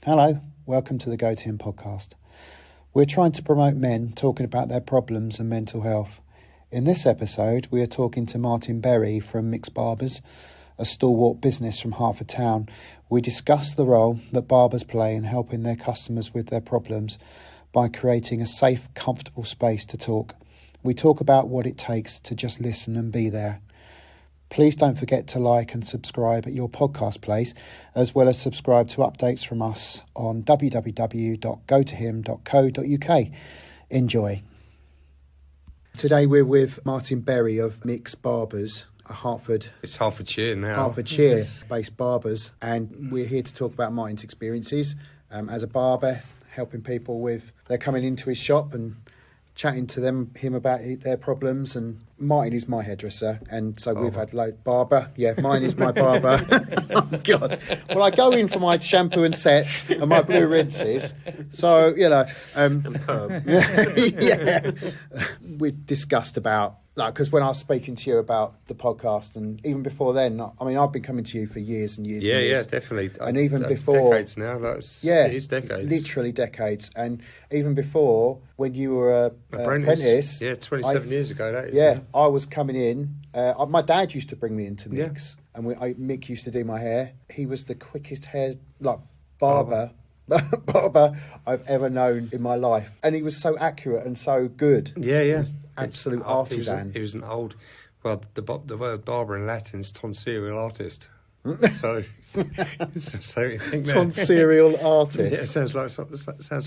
Hello, welcome to the Go2Him podcast. We're trying to promote men talking about their problems and mental health. In this episode, we are talking to Martin Berry from Mix Barbers, a stalwart business from Hertford Town. We discuss the role that barbers play in helping their customers with their problems by creating a safe, comfortable space to talk. We talk about what it takes to just listen and be there. Please don't forget to like and subscribe at your podcast place, as well as subscribe to updates from us on www.go2him.co.uk. Enjoy. Today we're with Martin Berry of Mix Barbers, a Hertford... It's Hertfordshire now. Hertfordshire-based barbers, and we're here to talk about Martin's experiences as a barber, helping people with... They're coming into his shop and chatting to him about their problems. And Martin is my hairdresser, and so we've had barber. Yeah, mine is my barber. Oh God! Well, I go in for my shampoo and sets and my blue rinses. So and perm. Yeah, we discussed about. Because when I was speaking to you about the podcast, and even before then, I mean, I've been coming to you for years and years. Yeah, and years. yeah, definitely. And even before, decades now. It is decades. Literally decades. And even before, when you were an apprentice, 27 years ago. That is. Yeah, now. I was coming in. My dad used to bring me into Mix, and Mick used to do my hair. He was the quickest barber I've ever known in my life, and he was so accurate and so good. Yeah. Absolute artisan. He was an old... Well, the word barber in Latin is tonsorial artist. so you think that... Tonsorial artist. Yeah, it sounds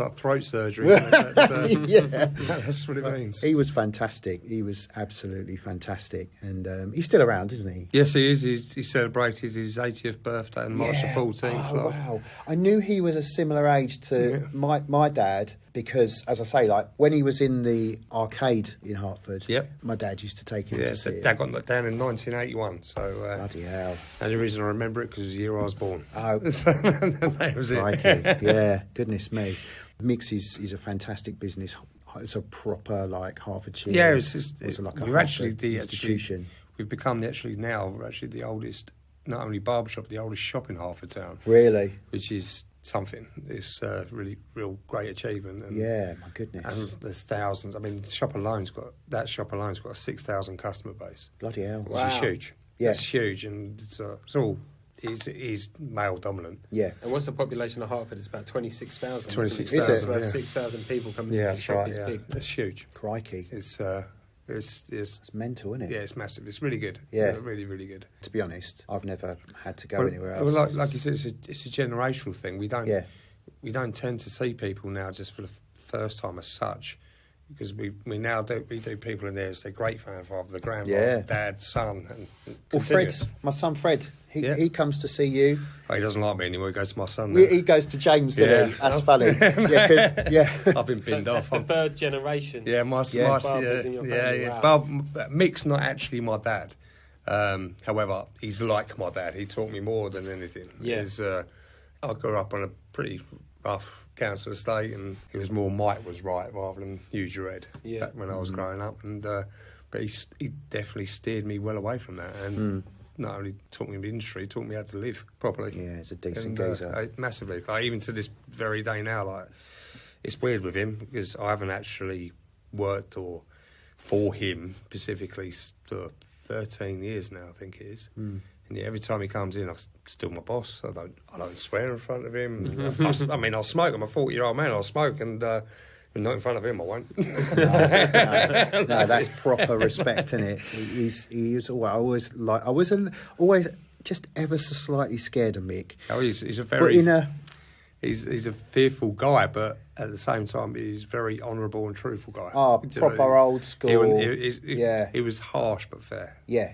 like throat surgery. That's what it means. He was fantastic. He was absolutely fantastic, and he's still around, isn't he? Yes, he is. He celebrated his 80th birthday on March the 14th. Oh, wow. I knew he was a similar age to my dad, because, as I say, when he was in the arcade in Hertford, my dad used to take him to see it. Dad got knocked down in 1981. So, bloody hell. And the reason I remember it because the year I was born. Oh, that was it. Yeah, goodness me. Mix is a fantastic business. It's a proper Hertfordshire. Yeah, it's like a we're actually the institution. We've become the oldest, not only barbershop, the oldest shop in Hertford Town. Really? Which is something. It's a real great achievement. And, yeah, my goodness. And there's thousands. I mean, the shop alone's got a 6,000 customer base. Bloody hell! Which is huge. Yeah, it's huge, and it's all. Is male dominant. Yeah. And what's the population of Hertford? It's about 26,000. 26,000. So about 6,000 people coming into the shop. It's big. It's huge. Crikey. It's mental, isn't it? Yeah, it's massive. It's really good. Yeah. Really, really good. To be honest, I've never had to go anywhere else. Well, like you said, it's a generational thing. We don't tend to see people now just for the first time as such. Because we do people in there as their great grandfather, the grandfather, dad, son, and Fred, my son Fred, he comes to see you. Oh, he doesn't like me anymore. He goes to my son now. He goes to James, doesn't he? That's funny. I've been binned off. The third generation. Yeah, barbers in your family. Wow. Mick's not actually my dad. However, he's like my dad. He taught me more than anything. Yeah. I grew up on a pretty rough council estate, and it was more Mike was right rather than use your head back when I was growing up, and but he definitely steered me well away from that, and not only taught me the industry, he taught me how to live properly. Yeah, it's a decent geezer. Massively. Even to this very day now, it's weird with him because I haven't actually worked for him specifically for 13 years now, I think it is. And every time he comes in, I'm still my boss. I don't swear in front of him. I'll smoke. I'm a 40-year-old man. I'll smoke, and not in front of him, I won't. No, that's proper respect, isn't it? He's always just ever so slightly scared of Mick. Oh, he's a very. He's a fearful guy, but at the same time, he's a very honourable and truthful guy. Oh, proper old school. He was harsh but fair. Yeah.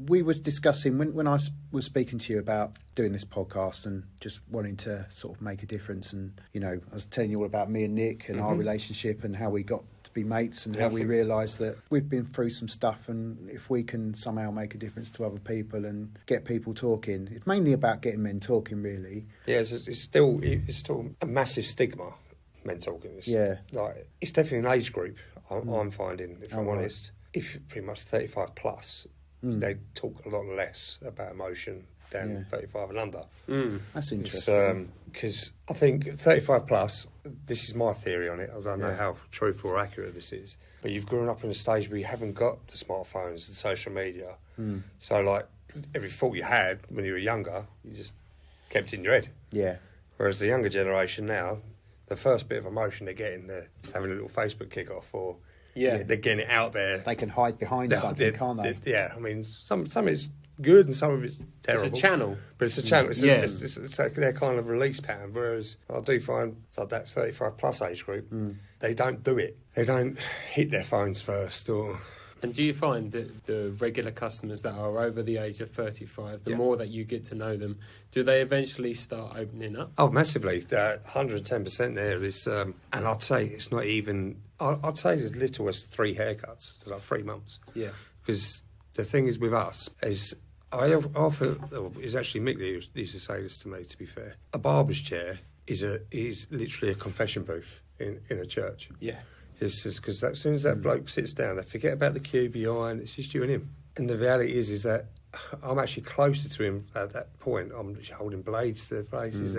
We was discussing, when I was speaking to you about doing this podcast and just wanting to sort of make a difference, and, I was telling you all about me and Nick and our relationship and how we got to be mates and how we realised that we've been through some stuff, and if we can somehow make a difference to other people and get people talking, it's mainly about getting men talking, really. Yeah, it's still a massive stigma, men talking. It's definitely an age group, I'm finding, if I'm honest. If you're pretty much 35 plus... They talk a lot less about emotion than 35 and under. That's interesting. because I think 35 plus, this is my theory on it, I don't know how truthful or accurate this is, but you've grown up in a stage where you haven't got the smartphones, the social media. So like every thought you had when you were younger, you just kept it in your head. Yeah. Whereas the younger generation now, the first bit of emotion they're getting, they're having a little Facebook kick-off, or they're getting it out there. They can hide behind something, can't they? Yeah, I mean, some of it's good and some of it's terrible. It's a channel. But it's a channel. It's like their kind of release pattern. Whereas I do find like that 35 plus age group, they don't do it. They don't hit their phones first. And do you find that the regular customers that are over the age of 35, the more that you get to know them, do they eventually start opening up? Oh, massively. 110% there is, and I'd say it's not even, I'd say as little as 3 haircuts, so like 3 months. Yeah. Because the thing is with us, is I often, it's actually Mick that used to say this to me, to be fair. A barber's chair is literally a confession booth in a church. Yeah. Because as soon as that bloke sits down, they forget about the queue behind, it's just you and him. And the reality is that I'm actually closer to him at that point. I'm holding blades to their faces.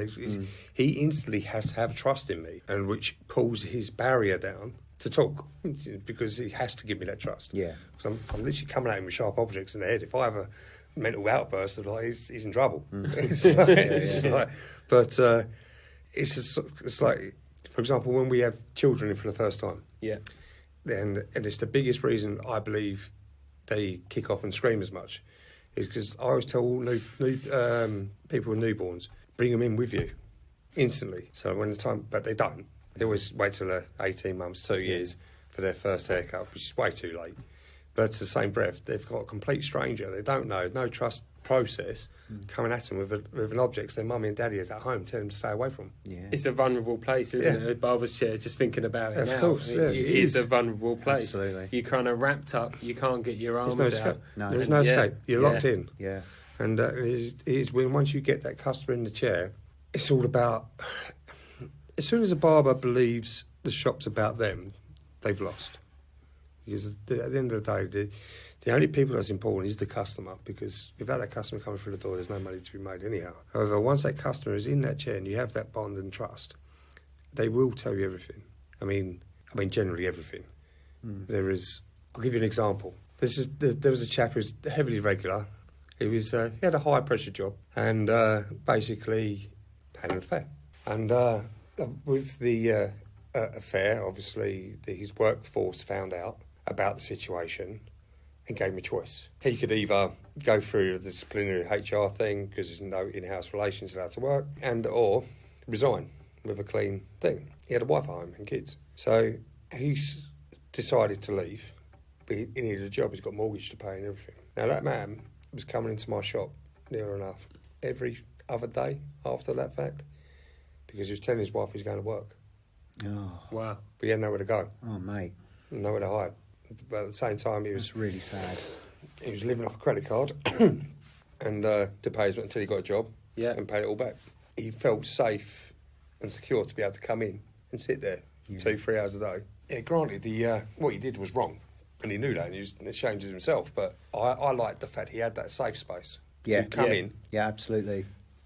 He instantly has to have trust in me, and which pulls his barrier down to talk, because he has to give me that trust. Yeah. Because I'm literally coming at him with sharp objects in the head. If I have a mental outburst, he's in trouble. It's like, for example, when we have children in for the first time. Yeah. And it's the biggest reason I believe they kick off and scream as much, is because I always tell all new people with newborns, bring them in with you instantly. So when the time, but they don't. They always wait till they're 18 months, 2 years for their first haircut, which is way too late. But it's the same breath. They've got a complete stranger they don't know, no trust process, coming at them with an object their mummy and daddy is at home, telling them to stay away from. Yeah. It's a vulnerable place, isn't it? A barber's chair, just thinking about it now. Of course, it is a vulnerable place. Absolutely. You're kind of wrapped up, you can't get your arms out. There's no escape. You're locked in. Yeah. And it is when once you get that customer in the chair, it's all about, as soon as a barber believes the shop's about them, they've lost. Because at the end of the day, the only people that's important is the customer, because without that customer coming through the door, there's no money to be made anyhow. However, once that customer is in that chair and you have that bond and trust, they will tell you everything. I mean, generally everything. There is, I'll give you an example. There was a chap who was heavily regular. He had a high pressure job and basically had an affair. And with the affair, obviously his workforce found out about the situation and gave him a choice. He could either go through the disciplinary HR thing, because there's no in-house relations allowed to work, or resign with a clean thing. He had a wife at home and kids. So he's decided to leave, but he needed a job. He's got a mortgage to pay and everything. Now that man was coming into my shop near enough every other day after that fact, because he was telling his wife he's going to work. Oh. Wow. But he had nowhere to go. Oh, mate. Nowhere to hide. But at the same time, he was really sad. He was living off a credit card and to pay his rent until he got a job and paid it all back. He felt safe and secure to be able to come in and sit there 2-3 hours a day. Yeah, granted, what he did was wrong, and he knew that, and he was ashamed of himself. But I liked the fact he had that safe space to come in. Yeah, absolutely.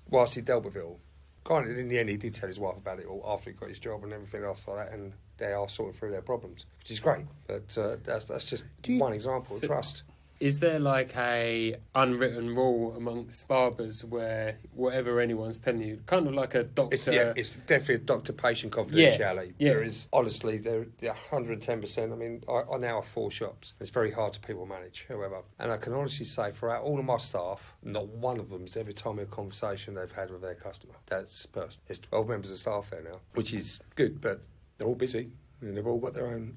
Whilst he dealt with it all. Granted, in the end, he did tell his wife about it all after he got his job and everything else like that, and they are sorting through their problems, which is great. But that's just one example of trust. Is there like a unwritten rule amongst barbers where whatever anyone's telling you, kind of like a doctor? It's definitely a doctor-patient confidentiality. Yeah. There is, honestly, there 110%. I mean, I now have 4 shops. It's very hard to people manage, however. And I can honestly say, throughout all of my staff, not one of them has ever told me a conversation they've had with their customer. That's personal. There's 12 members of staff there now, which is good, but they're all busy. And they've all got their own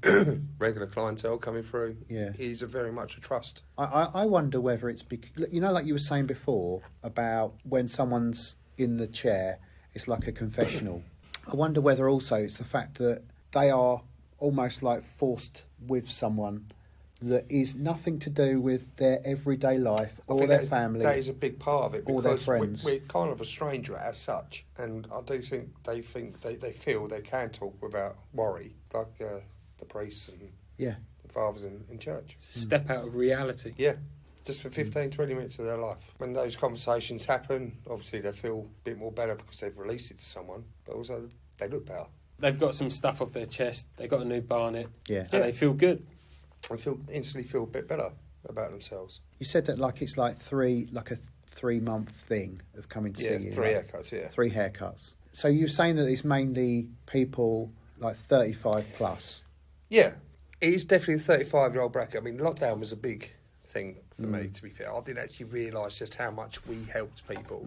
regular clientele coming through. Yeah. It's very much a trust. I wonder whether it's because, like you were saying before about when someone's in the chair, it's like a confessional. I wonder whether also it's the fact that they are almost like forced with someone that is nothing to do with their everyday life or their family. That is a big part of it, or their friends. We're kind of a stranger as such, and I do think they feel they can talk without worry, like the priests and the fathers in church. Step out of reality. Yeah, just for 15, 20 minutes of their life. When those conversations happen, obviously they feel a bit more better because they've released it to someone, but also they look better. They've got some stuff off their chest, they've got a new barnet, Yeah. and they feel good. They instantly feel a bit better about themselves. You said that like it's like a 3-month thing of coming to see you. 3 haircuts, yeah. 3 haircuts. So you're saying that it's mainly people like 35 plus? Yeah, it is definitely a 35-year-old bracket. I mean, lockdown was a big thing for me, to be fair. I didn't actually realise just how much we helped people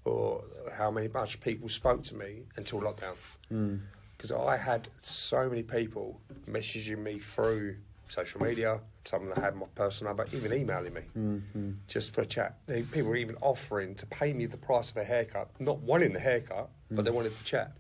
or how much people spoke to me until lockdown. Because I had so many people messaging me through social media, some that had my personal number, even emailing me just for a chat. People were even offering to pay me the price of a haircut, not wanting the haircut, but they wanted to chat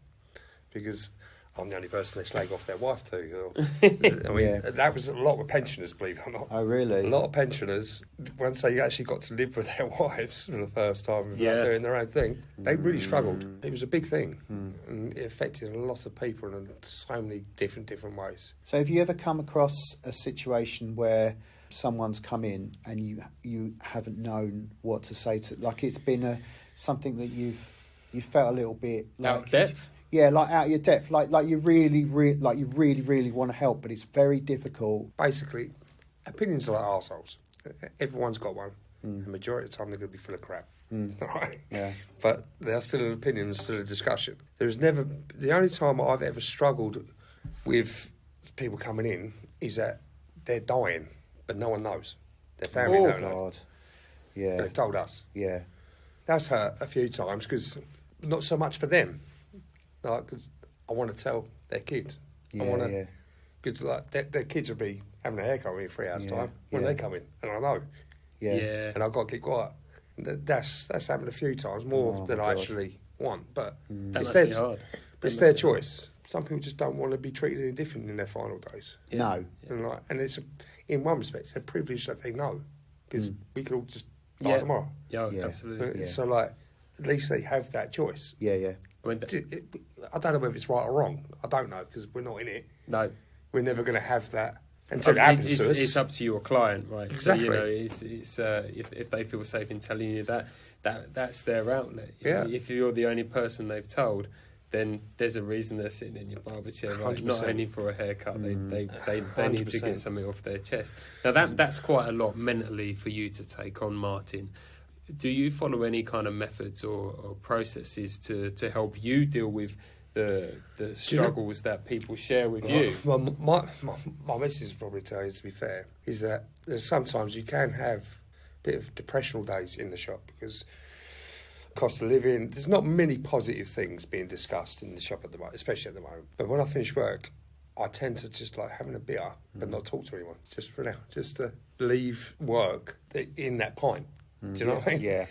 because I'm the only person they slag off their wife to. I mean, that was a lot with pensioners, believe it or not. Oh, really? A lot of pensioners, once they actually got to live with their wives for the first time, doing their own thing, they really struggled. It was a big thing, and it affected a lot of people in so many different ways. So have you ever come across a situation where someone's come in and you haven't known what to say to, like it's been something that you felt a little bit like Out of depth? Yeah, like out of your depth, like you really want to help, but it's very difficult. Basically, opinions are like arseholes. Everyone's got one. The majority of the time they're going to be full of crap. Right? Yeah. But they're still an opinion and still a discussion. The only time I've ever struggled with people coming in is that they're dying, but no one knows. Their family don't know. Yeah. They've told us. Yeah. That's hurt a few times because not so much for them. Because I want to tell their kids. Because their kids will be having a haircut in 3 hours' time when they come in, and I know. Yeah. And I've got to keep quiet. That's happened a few times, more than I actually want. But That must be hard. But it's their choice. Some people just don't want to be treated any different in their final days. Yeah. No. And it's in one respect, it's a privilege that they know because we could all just die tomorrow. Yeah, absolutely. So at least they have that choice. Yeah. I don't know whether it's right or wrong. I don't know because we're not in it. No. We're never going to have that until it happens to us. It's up to your client, right? Exactly. So, it's if they feel safe in telling you that's their outlet. Yeah. If you're the only person they've told, then there's a reason they're sitting in your barber chair, right? 100%. Not only for a haircut, they need to 100%. get something off their chest. Now that's quite a lot mentally for you to take on, Martin. Do you follow any kind of methods or processes to help you deal with the struggles that people share with you? Well, my message probably tell you, to be fair, is that there's sometimes you can have a bit of depressional days in the shop because cost of living, there's not many positive things being discussed in the shop at the moment, especially at the moment. But when I finish work, I tend to just like having a beer but not talk to anyone, just for now, just to leave work in that pint. Do you know what I mean? Yeah.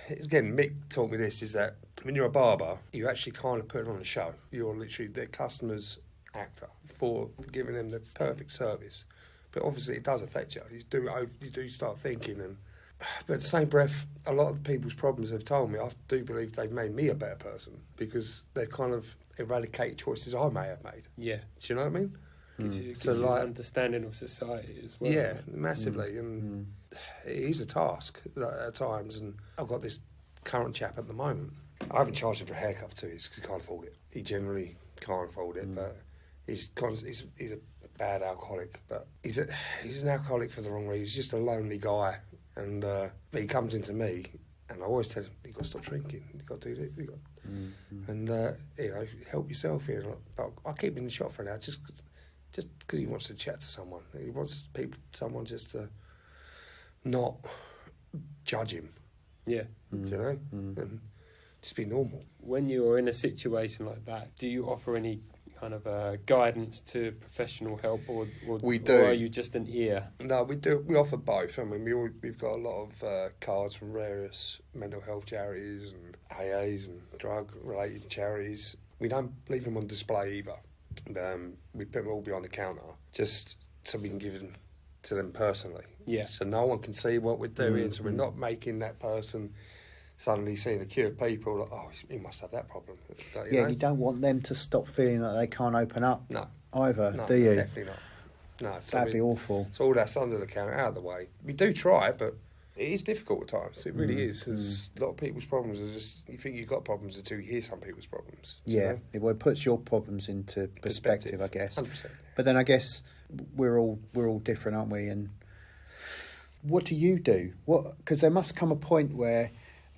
Again, Mick taught me this, is that when you're a barber, you actually kind of put on a show. You're literally their customer's actor for giving them the perfect service. But obviously it does affect you. You do start thinking. But at the same breath, a lot of people's problems have told me, I do believe they've made me a better person because they've kind of eradicated choices I may have made. Yeah. Do you know what I mean? Gives you an understanding of society as well. Yeah, massively. And it is a task at times. And I've got this current chap at the moment. I haven't charged him for a haircut for 2 years because he can't afford it. He generally can't afford it, but he's a bad alcoholic. But he's an alcoholic for the wrong reason. He's just a lonely guy. And but he comes into me, and I always tell him, you've got to stop drinking. You've got to do this. And, help yourself here. But I keep him in the shop for now just because he wants to chat to someone. He wants someone just to not judge him. Yeah. Do you know? And just be normal. When you're in a situation like that, do you offer any kind of guidance to professional help, or We do. Or are you just an ear? No, we do. We offer both. I mean, we've got a lot of cards from various mental health charities and AAs and drug-related charities. We don't leave them on display either. We put them all behind the counter just so we can give them to them personally. Yeah. So no one can see what we're doing. So we're not making that person suddenly seeing a queue of people like, oh, he must have that problem. You don't want them to stop feeling that they can't open up. No. Either, No, do you? definitely not. No, so That'd be awful. So all that's under the counter, out of the way. We do try it, but it is difficult at times. It really is. Because a lot of people's problems are just, you think you've got problems until you hear some people's problems. Yeah, it puts your problems into perspective, I guess. 100%. But then I guess we're all different, aren't we? And what do you do? Because there must come a point where,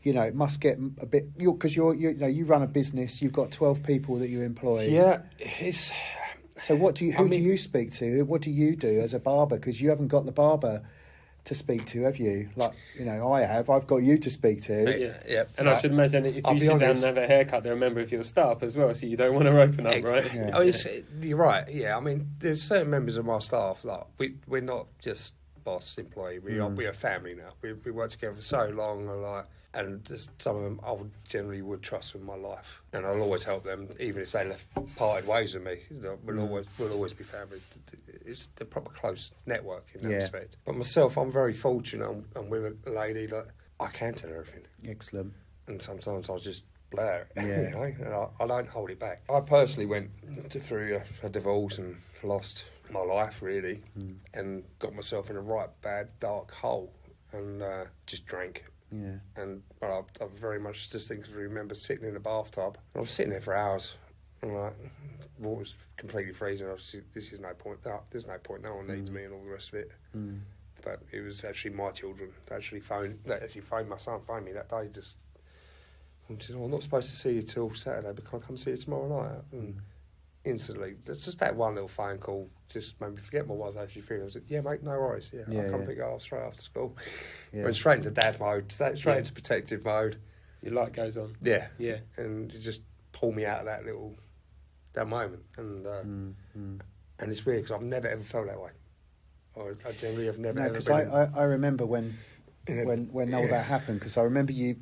you know, it must get a bit, because you run a business, you've got 12 people that you employ. Yeah, it's... So who do you speak to? What do you do as a barber? Because you haven't got the barber to speak to, have you? Like, you know, I have. I've got you to speak to. Yeah. And I should imagine if you sit down and have a haircut, they're a member of your staff as well, so you don't want to open up, right? Yeah. I mean, you're right, yeah. I mean, there's certain members of my staff, like, we're not just boss employee, we're a family now. We work together for so long, and just some of them I would trust with my life, and I'll always help them, even if they parted ways with me. We'll always be family. It's the proper close network in that respect. But myself, I'm very fortunate. I'm with a lady that I can tell her everything. Excellent. And sometimes I'll just blare it, Yeah. you know, and I don't hold it back. I personally went through a divorce and lost my life, really, and got myself in a right bad, dark hole, and just drank. Yeah. And I very much distinctly remember sitting in the bathtub. I was sitting there for hours, and water was completely freezing. I was, this is no point. There's no point. No one needs me, and all the rest of it. But it was actually my children that actually phoned my son, phoned me that day. Just, and said, I'm not supposed to see you till Saturday, but can I come see you tomorrow night? And instantly, it's just that one little phone call just made me forget what I was actually feeling. I said, yeah, mate, no worries. Yeah, I'll come pick you up straight after school. Yeah. Went straight into dad mode, straight into protective mode. Your light goes on. Yeah. Yeah. And you just pull me out of that moment. And and it's weird because I've never ever felt that way. I generally have never ever because been... I remember when all that happened, because I remember you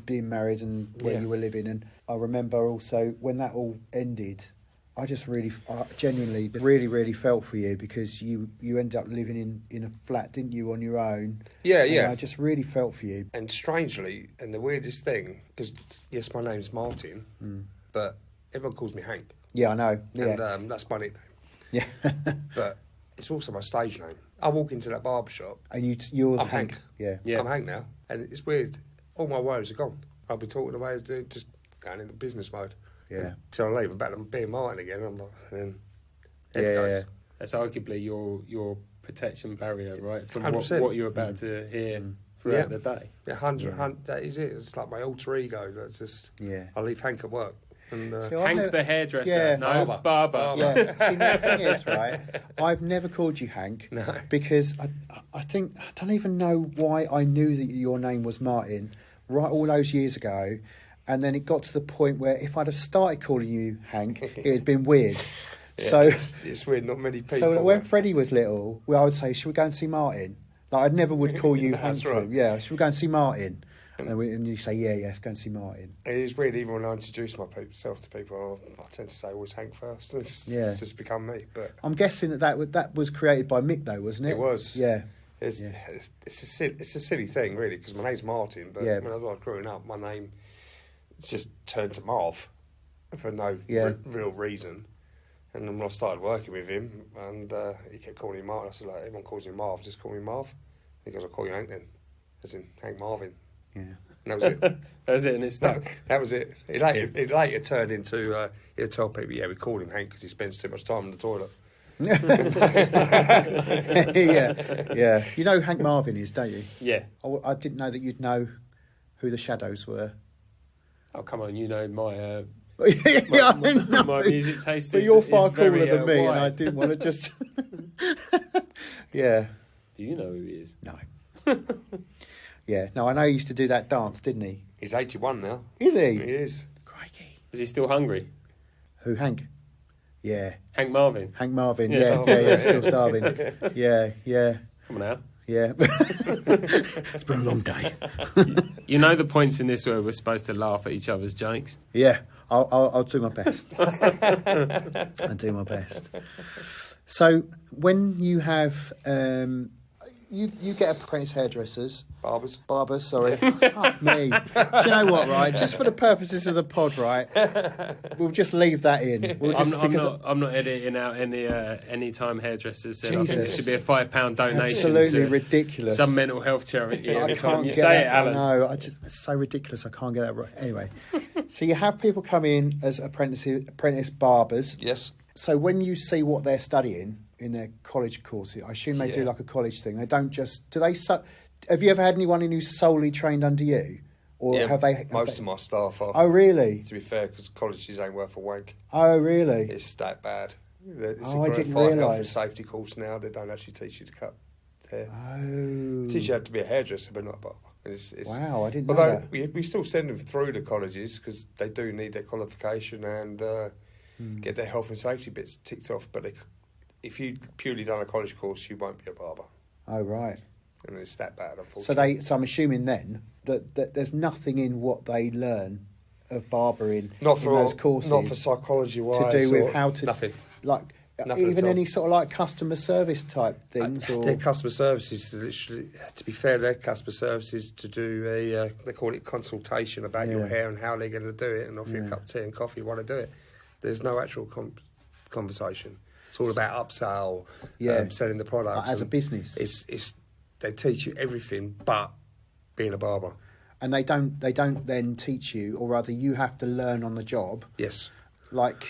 being married and where you were living, and I remember also when that all ended, I genuinely really felt for you, because you ended up living in a flat, didn't you, on your own? Yeah. I just really felt for you. And strangely, and the weirdest thing, because yes, my name's Martin, but everyone calls me Hank. Yeah, I know. Yeah. And that's my nickname. Yeah. But it's also my stage name. I walk into that barber shop, and you're I'm Hank. Yeah. I'm Hank now, and it's weird. All my worries are gone. I'll be talking away, just going into business mode. Yeah. Till I leave, I'm back to being Martin again. I'm like, and then Yeah. That's arguably your protection barrier, right? From 100%. what you're about to hear throughout the day. Yeah, 100. That is it. It's like my alter ego. That's just. Yeah. I leave Hank at work. And, Hank the hairdresser. Yeah. No, barber. Yeah. See, the thing is, right, I've never called you Hank. No. Because I think, I don't even know why I knew that your name was Martin right all those years ago. And then it got to the point where if I'd have started calling you Hank, it had been weird. Yeah, So it's weird. Not many people. So when Freddie was little, I would say, "Should we go and see Martin?" Like, I never would call you Hank. That's right. Yeah, should we go and see Martin? And you say, yeah, let's go and see Martin. It is weird. Even when I introduce myself to people, I tend to say always Hank first. It's just become me. But I'm guessing that was created by Mick, though, wasn't it? it was. Yeah. It's a silly thing, really, because my name's Martin, but when I was growing up, my name just turned to Marv for no real reason. And then when I started working with him, and he kept calling me Martin, I said, like, everyone calls me Marv, just call me Marv. He goes, I'll call you Hank then, as in Hank Marvin. Yeah. And that was it. That was it, and it's stuck. That was it. It later turned into, he'd tell people, we call him Hank because he spends too much time in the toilet. yeah. You know who Hank Marvin is, don't you? Yeah. I didn't know that you'd know who the Shadows were. Oh, come on, you know my... I my music taste but is you're far is very, cooler than me, wide. and I didn't want to just... Yeah. Do you know who he is? No. Yeah. No, I know he used to do that dance, didn't he? He's 81 now. Is he? He is. Crikey. Is he still hungry? Who, Hank? Yeah. Hank Marvin? Hank Marvin, Yeah. yeah, still starving. Yeah. Come on now. Yeah. It's been a long day. You know the points in this where we're supposed to laugh at each other's jokes? Yeah, I'll do my best. I'll do my best. So when you have, you get apprentice hairdressers. Barbers, sorry. Fuck me. Do you know what, right? Just for the purposes of the pod, right? We'll just leave that in. I'm not editing out any time hairdressers said. I think it Jesus. should be a £5 donation. Absolutely to ridiculous. some mental health charity. I Every time can't you get say that. it, Alan. No, it's so ridiculous. I can't get that right. Anyway, so you have people come in as apprentice barbers. Yes. So when you see what they're studying in their college courses, I assume they do like a college thing. They don't just do they. Have you ever had anyone in who's solely trained under you, or have they? Most of my staff are. Oh, really? To be fair, because colleges ain't worth a wank. Oh, really? It's that bad. It's I didn't health and realise. safety course now. They don't actually teach you to cut hair. Oh. They teach you how to be a hairdresser, but not a barber. Wow, I didn't know that. We still send them through the colleges because they do need their qualification and get their health and safety bits ticked off. But if you purely done a college course, you won't be a barber. Oh, right. And it's that bad, unfortunately. So I'm assuming then that there's nothing in what they learn of barbering in those courses. Not for psychology-wise. To do with how to... Nothing. Like, Nothing even any sort of like customer service type things? Their customer services, literally, to be fair, their customer services to do they call it consultation about your hair and how they're going to do it and offer you a cup of tea and coffee while they do it. There's no actual conversation. It's all about upsell, selling the product. Like as a business. They teach you everything but being a barber. And they don't then teach you, or rather you have to learn on the job. Yes. Like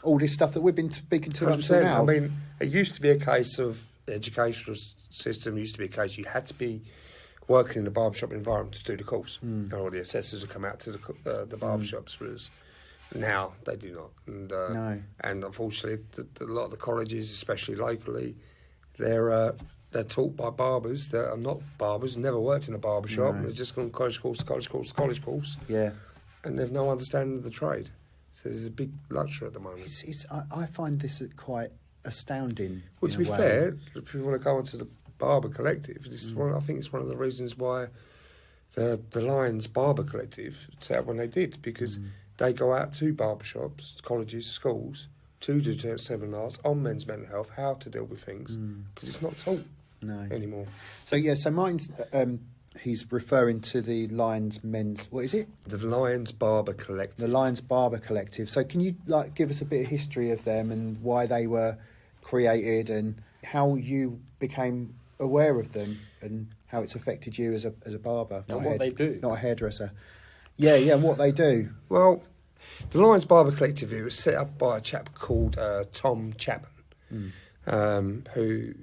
all this stuff that we've been speaking to up to now. I mean, it used to be a case of educational system. Used to be a case you had to be working in the barbershop environment to do the course. And all the assessors would come out to the barbershops. Whereas now they do not. And no. And unfortunately, a lot of the colleges, especially locally, they're taught by barbers that are not barbers, never worked in a barbershop. No. They've just gone college course. Yeah. And they've no understanding of the trade. So there's a big luxury at the moment. I find this quite astounding. Well, to be fair, if you want to go onto the Barber Collective, I think it's one of the reasons why the Lions Barber Collective set up when they did, because they go out to barbershops, colleges, schools, to do seminars on men's mental health, how to deal with things, because it's not taught anymore. So Martin's... he's referring to the Lions Men's... What is it? The Lions Barber Collective. The Lions Barber Collective. So can you give us a bit of history of them and why they were created and how you became aware of them and how it's affected you as a barber? And what they do. Not a hairdresser. Yeah, and what they do. Well, the Lions Barber Collective, it was set up by a chap called Tom Chapman, who...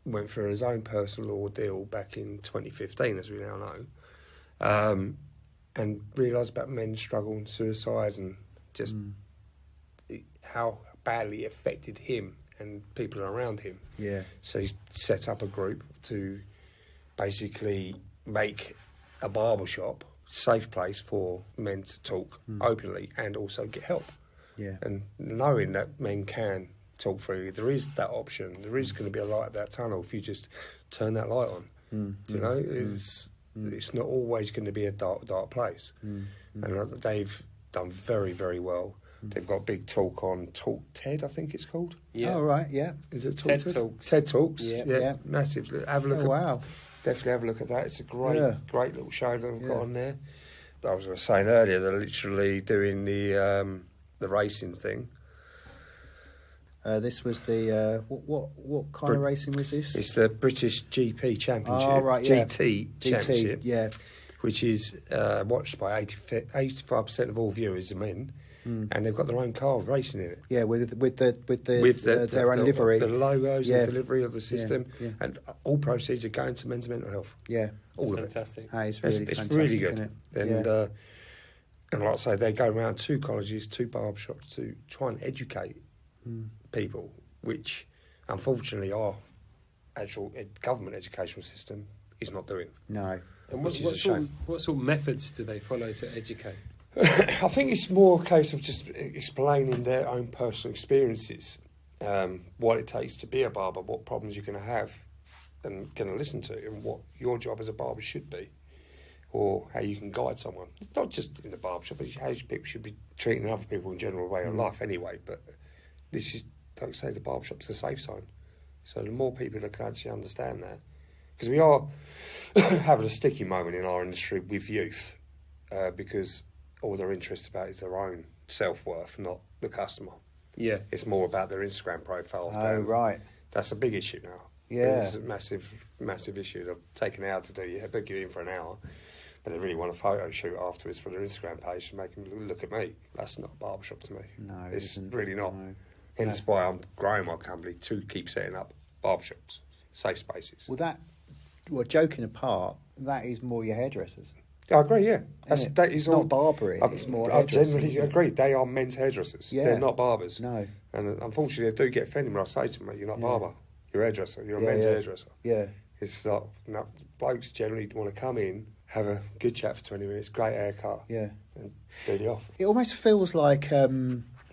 went through his own personal ordeal back in 2015, as we now know, and realised about men's struggle and suicide and just how badly it affected him and people around him. Yeah. So he set up a group to basically make a barbershop safe place for men to talk openly and also get help. Yeah. And knowing that men can talk through, there is that option. There is going to be a light at that tunnel if you just turn that light on. You know, it's not always going to be a dark place. And they've done very, very well. They've got a big talk on Talk TED, I think it's called. Yeah. Oh, right, yeah. Is it TED Talks? TED Talks, yeah. Massive. Have a look. Wow. Definitely have a look at that. It's a great little show that I've got on there. But I was saying earlier, they're literally doing the racing thing. This was the what kind of racing was this? It's the British GP Championship. Oh, right, yeah. GT Championship. Yeah. Which is watched by 85% of all viewers are men, and they've got their own car racing in it. Yeah, with their own livery, the logos, the delivery of the system, and all proceeds are going to men's mental health. Yeah, all of fantastic. It. It's really it's fantastic, really good. Isn't it? And like I say, they go around to colleges, to barbershops to try and educate people, which unfortunately our actual government educational system is not doing. No. And what sort of methods do they follow to educate? I think it's more a case of just explaining their own personal experiences, what it takes to be a barber, what problems you're going to have and going to listen to, and what your job as a barber should be, or how you can guide someone. It's not just in the barbershop, but how people should be treating other people in general way of life anyway. But this is, like I say, the barbershop's a safe zone. So the more people that can actually understand that because we are having a sticky moment in our industry with youth, because all they're interested about is their own self-worth, not the customer. Yeah. It's more about their Instagram profile. Oh, right. That's a big issue now. Yeah. It's a massive issue. They've taken an hour to do. You book you in for an hour, but they really want a photo shoot afterwards for their Instagram page to make them look at me. That's not a barbershop to me. No, it's isn't. really not. No. Hence why I'm growing my company to keep setting up barbershops, safe spaces. Well, joking apart, that is more your hairdressers. I agree, yeah. That is It's all. not barbering, it's more I hairdressing, generally isn't it? agree. They are men's hairdressers. Yeah. They're not barbers. No. And unfortunately, they do get offended when I say to them, mate, you're not a barber. You're a hairdresser. You're a men's hairdresser. Yeah. It's like, no, blokes generally want to come in, have a good chat for 20 minutes, great haircut, Yeah. and do the off. It almost feels like a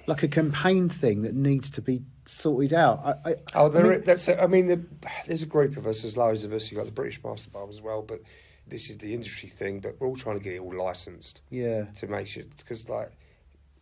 campaign thing that needs to be sorted out. There's a group of us, there's loads of us. You've got the British Master Barber as well, but this is the industry thing, but we're all trying to get it all licensed. Yeah. To make sure, because like,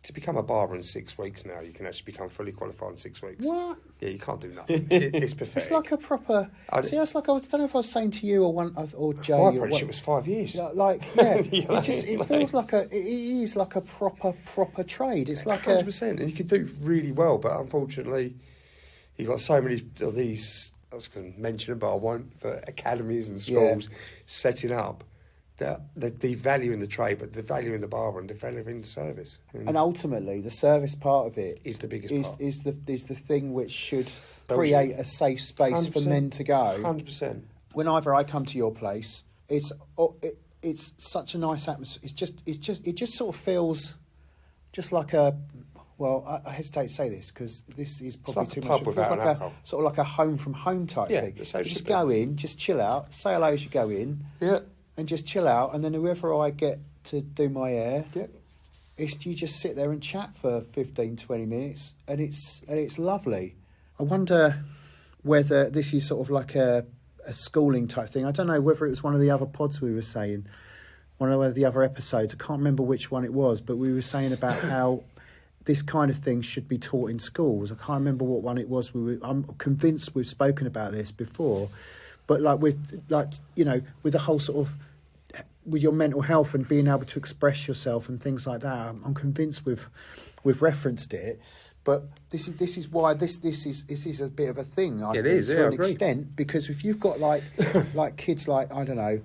to become a barber in 6 weeks now, you can actually become fully qualified in 6 weeks. What? Yeah, you can't do nothing. It's pathetic. It's like a proper. It's like I don't know if I was saying to you or Jay. My or apprenticeship was 5 years. It feels like it is like a proper trade. It's like 100%, and you can do really well, but unfortunately, you've got so many of these. I was going to mention them, but I won't. But academies and schools setting up. They're devaluing the trade, but devaluing the barber and devaluing the service. And ultimately, the service part of it is the biggest part. Is the thing which should create a safe space for men to go. 100%. Whenever I come to your place, it's such a nice atmosphere. It just sort of feels just like a. Well, I hesitate to say this because this is probably it's like too a much. pub It feels without like alcohol. sort of like a home from home type thing. That's how You it just should go be. in, just chill out, say hello as you go in. Yeah. And just chill out, and then whoever I get to do my hair, Yep. you just sit there and chat for 15, 20 minutes, and it's lovely. I wonder whether this is sort of like a schooling type thing. I don't know whether it was one of the other pods we were saying, one of the other episodes. I can't remember which one it was, but we were saying about how this kind of thing should be taught in schools. I can't remember what one it was. I'm convinced we've spoken about this before. But with the whole sort of with your mental health and being able to express yourself and things like that, I'm convinced we've referenced it. But this is why this is a bit of a thing. I think, to an extent, because if you've got like kids like I don't know,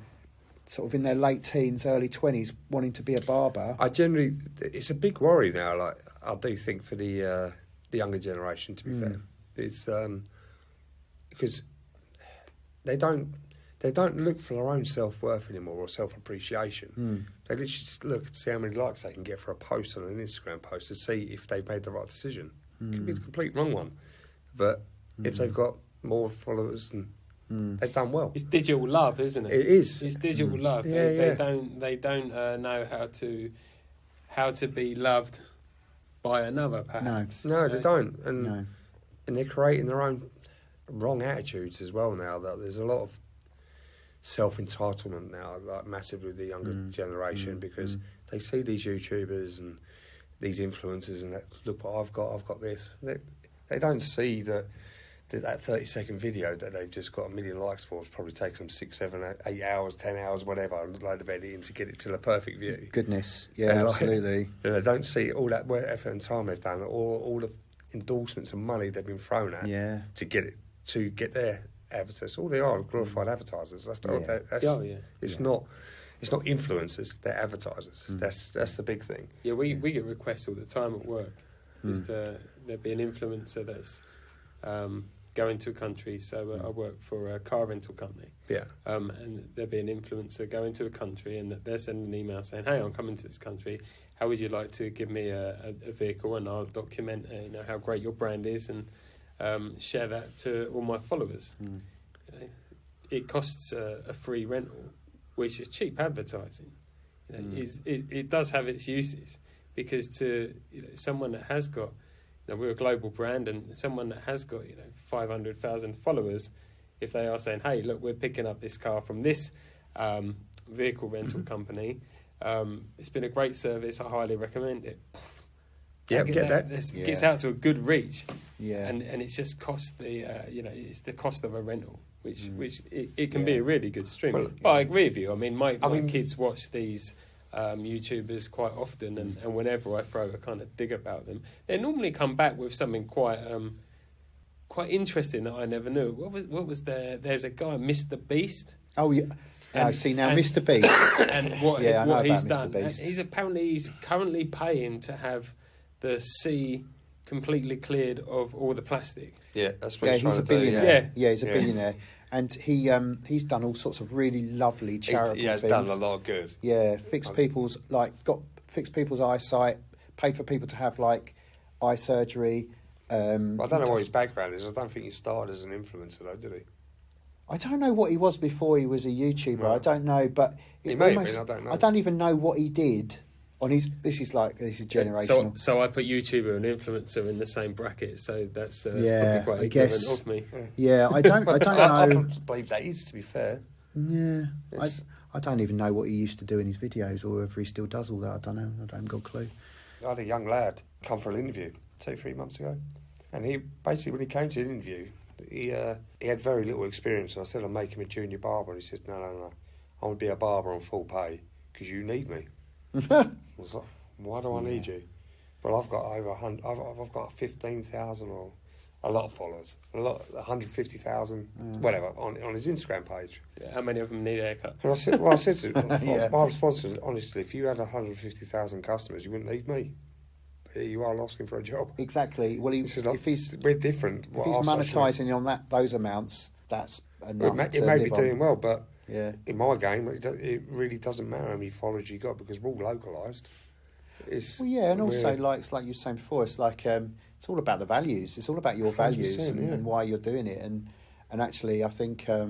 sort of in their late teens, early 20s, wanting to be a barber, It's a big worry now. Like I do think for the younger generation, to be fair, it's because. They don't look for their own self-worth anymore or self-appreciation. They literally just look to see how many likes they can get for a post on an Instagram post to see if they've made the right decision. It could be the complete wrong one. But if they've got more followers, they've done well. It's digital love, isn't it? It is. It's digital love. They don't know how to be loved by another, perhaps. No, they don't. And they're creating their own wrong attitudes as well now. That there's a lot of self-entitlement now, like massively with the younger generation, because they see these YouTubers and these influencers and look what I've got this. They don't see that 30-second video that they've just got 1 million likes for has probably taken them 6, 7, 8 hours, 10 hours, whatever, and a load of editing to get it to the perfect view. Goodness, yeah, absolutely. They don't see all that work, effort and time they've done, or all the endorsements and money they've been thrown at to get their advertisers. All they are glorified advertisers. It's not influencers, they're advertisers. That's the big thing. Yeah, we get requests all the time at work. There'll be an influencer that's going to a country. So I work for a car rental company. Yeah. And there'll be an influencer going to a country, and they're sending an email saying, "Hey, I'm coming to this country. How would you like to give me a vehicle, and I'll document how great your brand is and share that to all my followers." It costs a free rental, which is cheap advertising. It does have its uses, because to someone that has got, we're a global brand, and someone that has got 500,000 followers, if they are saying, "Hey, look, we're picking up this car from this vehicle rental company. It's been a great service. I highly recommend it." Yeah, get that. It gets out to a good reach. Yeah, and it's just cost it's the cost of a rental, which it can be Yeah. a really good stream. Well, but I agree with you. I mean, my mean- kids watch these YouTubers quite often, and whenever I throw a kind of dig about them, they normally come back with something quite interesting that I never knew. What was there? There's a guy, Mr. Beast. Oh yeah. See now, Mr. Beast. And what I know what he's about Mr. done. Beast. He's currently paying to have the sea completely cleared of all the plastic. Yeah, that's what Yeah, he's trying he's a to do. billionaire. Yeah. He's a billionaire, and he's done all sorts of really lovely charitable He has things. done a lot of good. Yeah, fixed people's eyesight, paid for people to have like eye surgery. But I don't know what his background is. I don't think he started as an influencer, though, did he? I don't know what he was before he was a YouTuber. No. I don't know, but He may have been, I don't know. I don't even know what he did on his. This is generational. So I put YouTuber and influencer in the same bracket. So that's Yeah, probably quite I ignorant guess. of me. Yeah, I don't I know. believe that is, to be fair. Yeah, It's- I don't even know what he used to do in his videos, or if he still does all that. I don't know. I don't got a clue. I had a young lad come for an interview 2-3 months ago, and he basically, when he came to the interview, he had very little experience. And I said, I'll make him a junior barber, and he said, no, I want to be a barber on full pay because you need me. I was like, why do I need you? Well, I've got over 100. I've got 15,000 or a lot of followers, 150,000, whatever, on his Instagram page. How many of them need a haircut? And I said to him, Yeah. my response is, honestly, if you had 150,000 customers, you wouldn't need me. But here you are asking for a job. Exactly. Well, He said, if he's we're different. if he's monetising on those amounts, that's enough. It may be doing well, but Yeah. in my game, it really doesn't matter how many followers you got because we're all localised. Well, yeah, and also like you were saying before, it's like it's all about the values. It's all about your values 100%, yeah. and why you're doing it. And actually, I think, I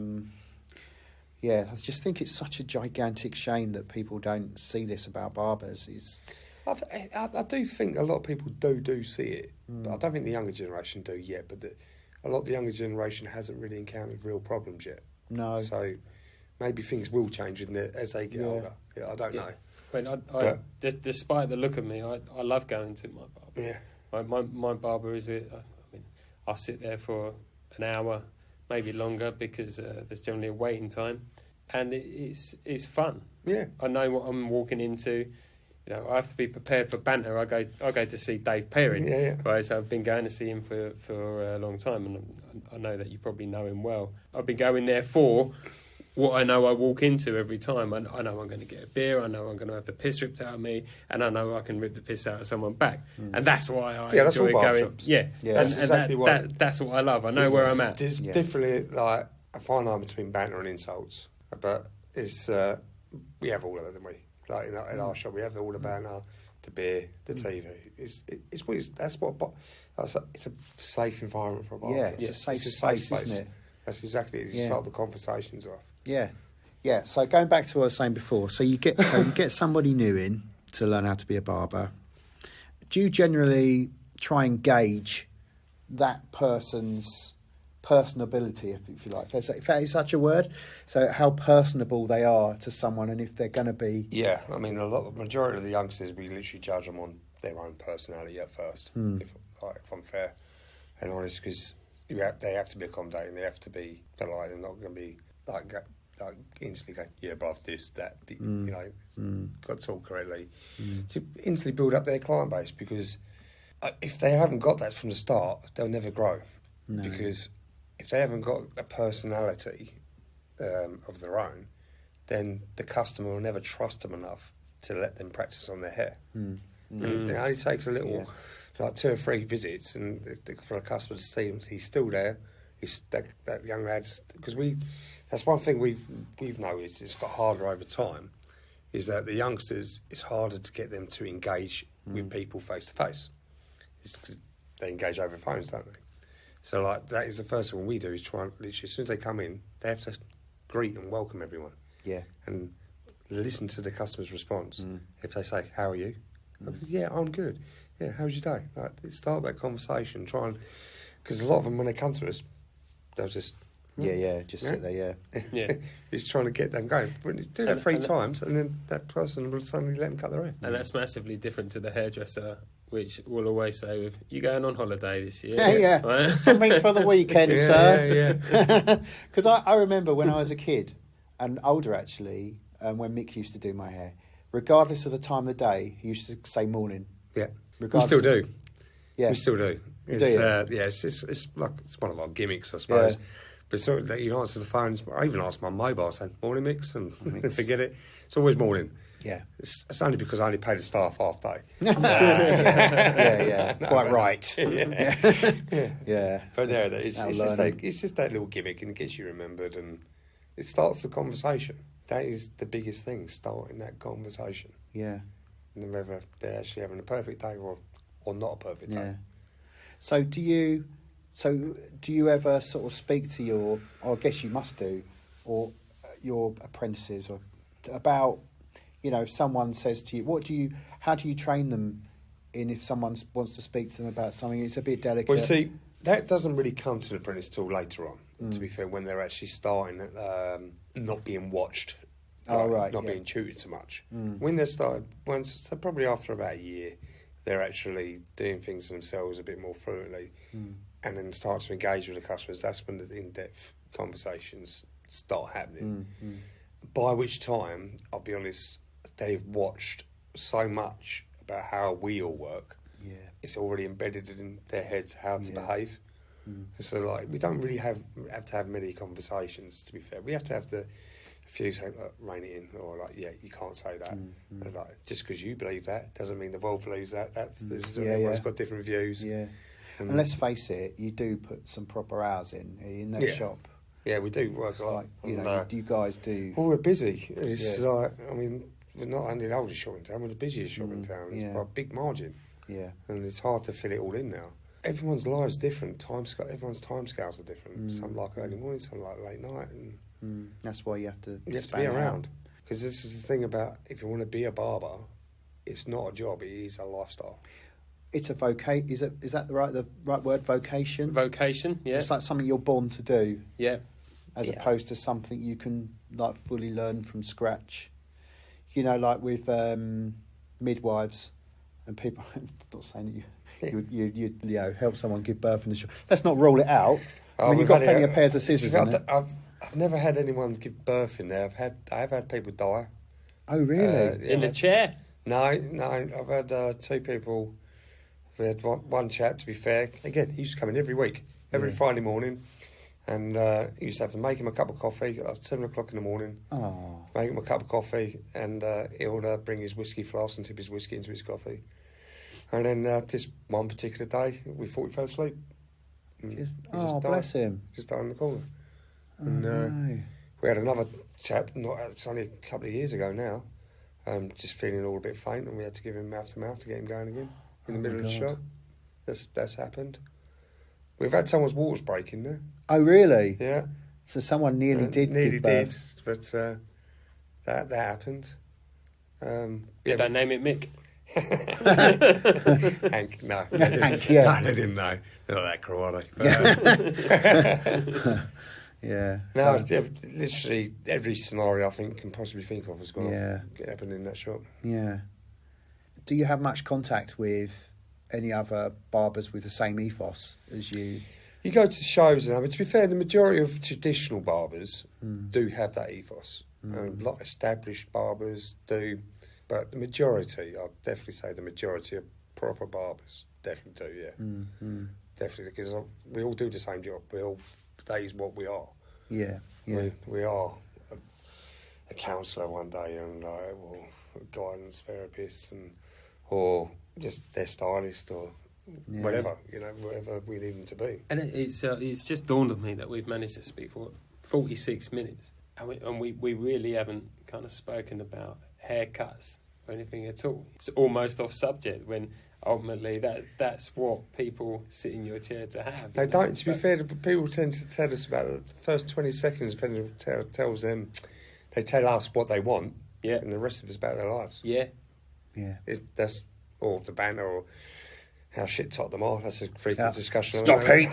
just think it's such a gigantic shame that people don't see this about barbers. I do think a lot of people do see it, but I don't think the younger generation do yet. But a lot of the younger generation hasn't really encountered real problems yet. No. So maybe things will change as they get older. Yeah, I don't know. I mean, despite the look of me, I love going to my barber. Yeah. My barber is it. I mean, I'll sit there for an hour, maybe longer, because there's generally a waiting time, and it's fun. Yeah. I know what I'm walking into. You know, I have to be prepared for banter. I go to see Dave Perrin. Yeah. Right, so I've been going to see him for a long time, and I know that you probably know him well. I've been going there for what I know I walk into every time. I know I'm going to get a beer, I know I'm going to have the piss ripped out of me, and I know I can rip the piss out of someone back. And that's why I that's enjoy all barber going. shops. Yeah, That's exactly that's what I love. I know where I'm at. There's definitely like a fine line between banter and insults, but it's we have all of it, don't we? Like in our shop, we have all the banter, the beer, the TV. It's a safe environment for a barber. Yeah, it's a safe space, isn't it? That's exactly it. You start the conversations off. Yeah. Yeah. So going back to what I was saying before, so you get somebody new in to learn how to be a barber. Do you generally try and gauge that person's personability, if you like, if that is such a word? So how personable they are to someone, and if they're going to be. Yeah, I mean, majority of the youngsters, we literally judge them on their own personality at first. If I'm fair and honest, because they have to be accommodating, they have to be polite. They're not going to be like instantly going, yeah, bruv, this, that. Got to talk correctly to instantly build up their client base, because if they haven't got that from the start, they'll never grow. No. Because if they haven't got a personality of their own, then the customer will never trust them enough to let them practice on their hair. It only takes a little, like 2 or 3 visits, and for a customer to see him, he's still there. He's that young lad's, because that's one thing we've noticed. It's got harder over time. Is that the youngsters? It's harder to get them to engage with people face to face. It's because they engage over phones, don't they? So, like, that is the first thing we do, is try and literally, as soon as they come in, they have to greet and welcome everyone. Yeah. And listen to the customer's response. If they say, how are you? Yeah, I'm good. Yeah, how's your day? Like, start that conversation, because a lot of them, when they come to us, they'll just... sit there, Yeah. It's trying to get them going. When you do that 3 times, and then that person will suddenly let them cut their hair. And that's massively different to the hairdresser which will always say, "With you going on holiday this year?" Yeah. Right? Something for the weekend, sir. Yeah. Because I remember when I was a kid, and older actually, when Mick used to do my hair, regardless of the time of the day, he used to say morning. Yeah. We Regardless still do. Yeah. We still do. It's, Do you? yeah, it's like it's one of our gimmicks, I suppose. Yeah. But sort of that you answer the phone. I even ask my mobile, saying "Morning, Mix," and forget it. It's always morning. Yeah. It's only because I only pay the staff half day. Yeah. No, Quite but- right. Yeah. Yeah. But yeah, it's learning. just that little gimmick, and it gets you remembered, and it starts the conversation. That is the biggest thing, starting that conversation. Yeah. And whether they're actually having a perfect day or not a perfect day. Yeah. So do you ever sort of speak to your, or I guess you must do, or your apprentices, or about, if someone says to you, how do you train them in if someone wants to speak to them about something? It's a bit delicate. Well, you see, that doesn't really come to the apprentice till later on, to be fair, when they're actually starting not being watched. Oh, right, Not yeah. being tutored so much. When they started, so probably after about a year, they're actually doing things themselves a bit more fluently and then start to engage with the customers. That's when the in-depth conversations start happening. By which time, I'll be honest, they've watched so much about how we all work. Yeah. It's already embedded in their heads how to behave. So, like, we don't really have to have many conversations, to be fair. We have to have a few say, rein it in, or like, yeah, you can't say that. And like, just because you believe that doesn't mean the world believes that. Everyone's got different views. Yeah. And let's face it, you do put some proper hours in that shop. Yeah, we do work It's a lot. like, you guys do. Well, we're busy. It's like, I mean, we're not only the oldest shop in town, we're the busiest shop in town. It's by a big margin. Yeah. And it's hard to fit it all in now. Everyone's lives different. Everyone's timescales are different. Some like early morning, some like late night. And That's why you have to be around. Because this is the thing about, if you want to be a barber, it's not a job, it is a lifestyle. It's a is that the right word, vocation? Vocation, yeah. It's like something you're born to do. Yeah. As opposed to something you can like fully learn from scratch. Like with midwives and people. I'm not saying that you help someone give birth in the shop. Let's not rule it out. I mean, you've got plenty of pairs of scissors in it. I've never had anyone give birth in there. I have had people die. Oh really? In the chair? No. I've had 2 people. We had one chap, to be fair. Again, he used to come in every week, every Friday morning. And he used to have to make him a cup of coffee at 7 o'clock in the morning. Oh. Make him a cup of coffee, and he'll bring his whiskey flask and tip his whiskey into his coffee. And then this one particular day, we thought he fell asleep. Just died. Bless him. Just died in the corner. Oh, And no. we had another chap, it's only a couple of years ago now, just feeling all a bit faint, and we had to give him mouth to mouth to get him going again in the middle of the shop. That's happened. We've had someone's waters breaking there. Oh really? Yeah. So someone nearly did Nearly give birth. did, but that happened. Did I name it Mick? Hank, no. Hank, yes. No, they didn't know. They're not that cruel, are they? But, Yeah. no, literally every scenario I think can possibly think of has gone happened in that shop. Yeah. Do you have much contact with any other barbers with the same ethos as you? You go to shows, and to be fair, the majority of traditional barbers do have that ethos. A lot of established barbers do, but the majority, I'd definitely say the majority of proper barbers definitely do, yeah. Definitely, because we all do the same job. That is what we are. Yeah. We are a counsellor one day, and a guidance therapist, or just their stylist, or whatever, whatever we need them to be. And it's just dawned on me that we've managed to speak for 46 minutes, and we really haven't kind of spoken about haircuts or anything at all. It's almost off subject when ultimately that's what people sit in your chair to have. They don't. To be fair, people tend to tell us about the first 20 seconds. Depending tells them, they tell us what they want, and the rest of it's about their lives. Yeah. That's or the banter or how shit top them are. That's a frequent discussion. Stop heat.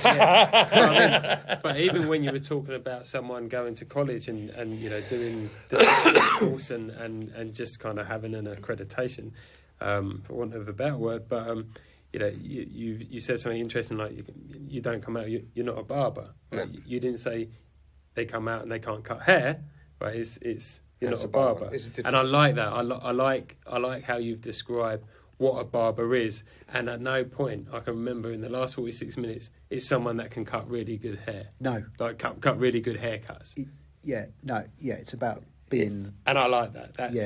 But even when you were talking about someone going to college and doing the course and just kind of having an accreditation, for want of a better word, but you said something interesting, like you don't come out, you're not a barber. Right? No. You didn't say they come out and they can't cut hair, right? It's you're That's not a barber. It's a And I like that. I like how you've described what a barber is, and at no point I can remember in the last 46 minutes it's someone that can cut really good hair. No. Like cut really good haircuts. It's about being... And I like that. Do you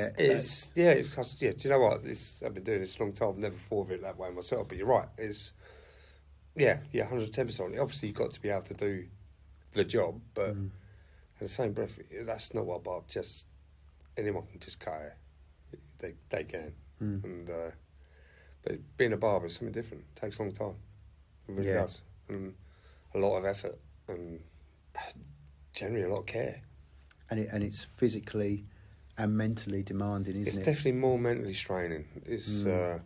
know what? I've been doing this a long time. I've never thought of it that way myself, but you're right. 110%. Obviously, you've got to be able to do the job, but at the same breath, that's not what about just anyone can just cut hair. They can. And but being a barber is something different. It takes a long time. It really does. And a lot of effort and generally a lot of care. And it's physically and mentally demanding, isn't it? It's definitely more mentally straining. It's a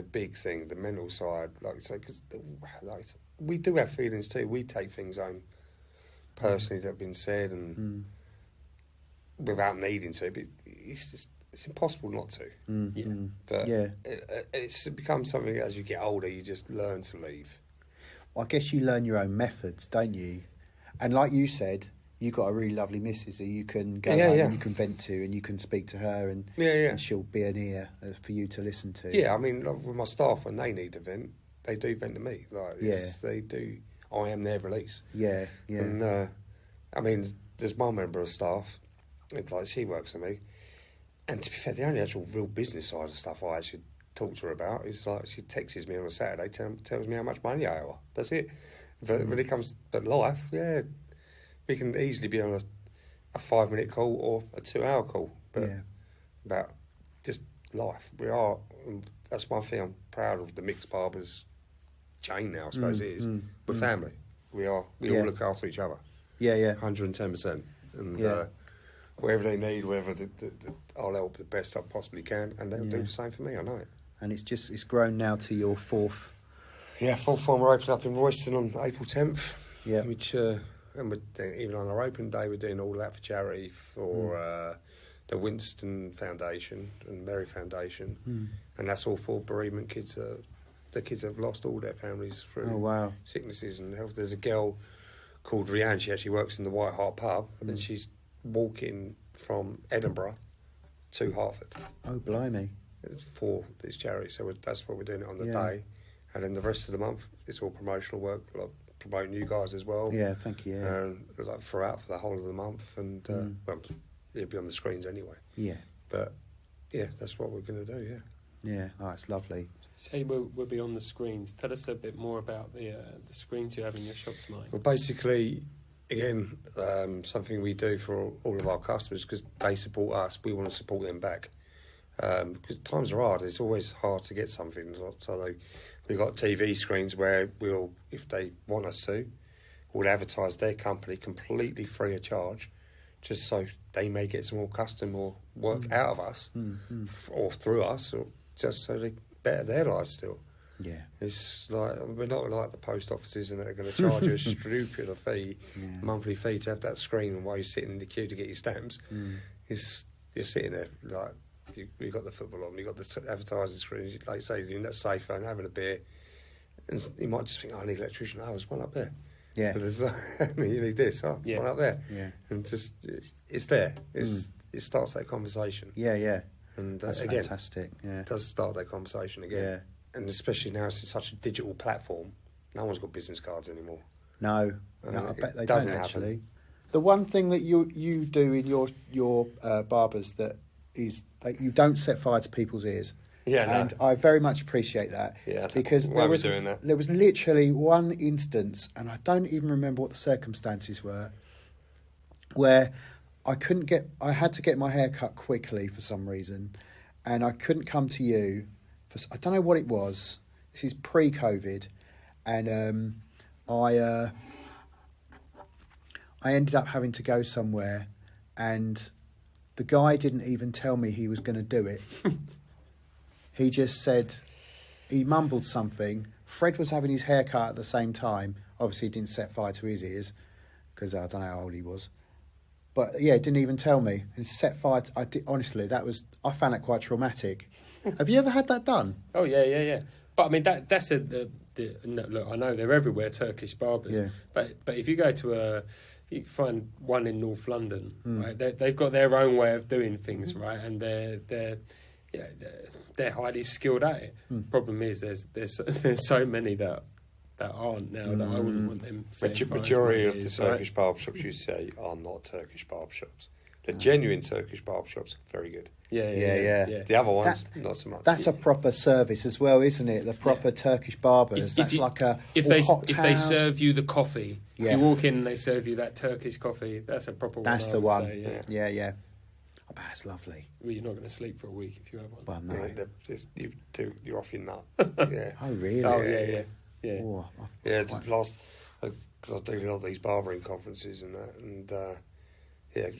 big thing, the mental side. Like I say, because we do have feelings too. We take things home personally that have been said and without needing to. But it's impossible not to. But it becomes something that as you get older, you just learn to leave. Well, I guess you learn your own methods, don't you? And like you said, you've got a really lovely missus who you can go home and you can vent to, and you can speak to her, and she'll be an ear for you to listen to. Yeah, I mean, like with my staff, when they need a vent, they do vent to me. They do. I am their release. Yeah. And I mean, there's one member of staff, she works for me, and to be fair, the only actual real business side of stuff I actually talk to her about is like she texts me on a Saturday, tells me how much money I owe her. That's it. But when it comes to life, we can easily be on a 5-minute call or a 2-hour call, but about just life. That's one thing I'm proud of the Mixed Barbers chain now, I suppose it is. We're family. We all look after each other. 110%. And whatever they need, I'll help the best I possibly can, and they'll do the same for me, I know it. And it's grown now to your fourth. Yeah, fourth one. We're opening up in Royston on April 10th. Yeah. Which, and even on our open day, we're doing all that for charity for the Winston Foundation and Mary Foundation. And that's all for bereavement kids. The kids have lost all their families through sicknesses and health. There's a girl called Rianne. She actually works in the White Hart pub, and she's walking from Edinburgh to Hartford. Oh, blimey. For this charity. So that's what we're doing it on the day. And then the rest of the month, it's all promotional work, like promoting you guys as well. Yeah, thank you. Like throughout for the whole of the month, and well, it'll be on the screens anyway. Yeah. But that's what we're going to do. Yeah. Yeah. Oh, it's lovely. Say we'll be on the screens. Tell us a bit more about the screens you have in your shops, Mike. Well, basically, again, something we do for all of our customers because they support us. We want to support them back. Because times are hard. It's always hard to get something. So we've got TV screens where we'll, if they want us to, we'll advertise their company completely free of charge, just so they may get some more customer work out of us or through us, or just so they better their lives still. Yeah, it's like we're not like the post offices and they're going to charge you a stupid monthly fee to have that screen while you're sitting in the queue to get your stamps. You're sitting there like. You've got the football on, you've got the advertising screens, like you say, you're in that safe phone having a beer, and you might just think, I need an electrician, there's one up there. Yeah. But you need this, there's one up there. Yeah. And just, it's there. It starts that conversation. Yeah. And that's again, fantastic. Yeah. It does start that conversation again. Yeah. And especially now it's such a digital platform, no one's got business cards anymore. No, I bet they don't actually. Happen. The one thing that you do in your barbers that is that you don't set fire to people's ears. Yeah, and I very much appreciate that. Yeah, because there was literally one instance, and I don't even remember what the circumstances were, where I had to get my hair cut quickly for some reason, and I couldn't come to you for I don't know what it was. This is pre-COVID, and I ended up having to go somewhere, and the guy didn't even tell me he was going to do it. He just said, he mumbled something. Fred was having his hair cut at the same time. Obviously, he didn't set fire to his ears because I don't know how old he was. But yeah, didn't even tell me. And set fire. Honestly, I found that quite traumatic. Have you ever had that done? Oh yeah. But I mean, that's no, look, I know they're everywhere, Turkish barbers. Yeah. But if you go to you find one in North London, right? They've got their own way of doing things, right? And they're highly skilled at it. Problem is, there's so many that aren't now that I wouldn't want them. Majority of the Turkish barbershops you say are not Turkish barbershops. The genuine Turkish barbershops, very good. Yeah. The other ones, not so much. That's a proper service as well, isn't it? The proper Turkish barbers. If they serve you the coffee, you walk in and they serve you that Turkish coffee. That's a proper one. That's I the would one. say, yeah. I bet it's lovely. Well, you're not going to sleep for a week if you have one. Well, no. You're off your nut. Yeah. Oh, really? Oh, yeah. Oh, Yeah, because I do a lot of these barbering conferences and that, and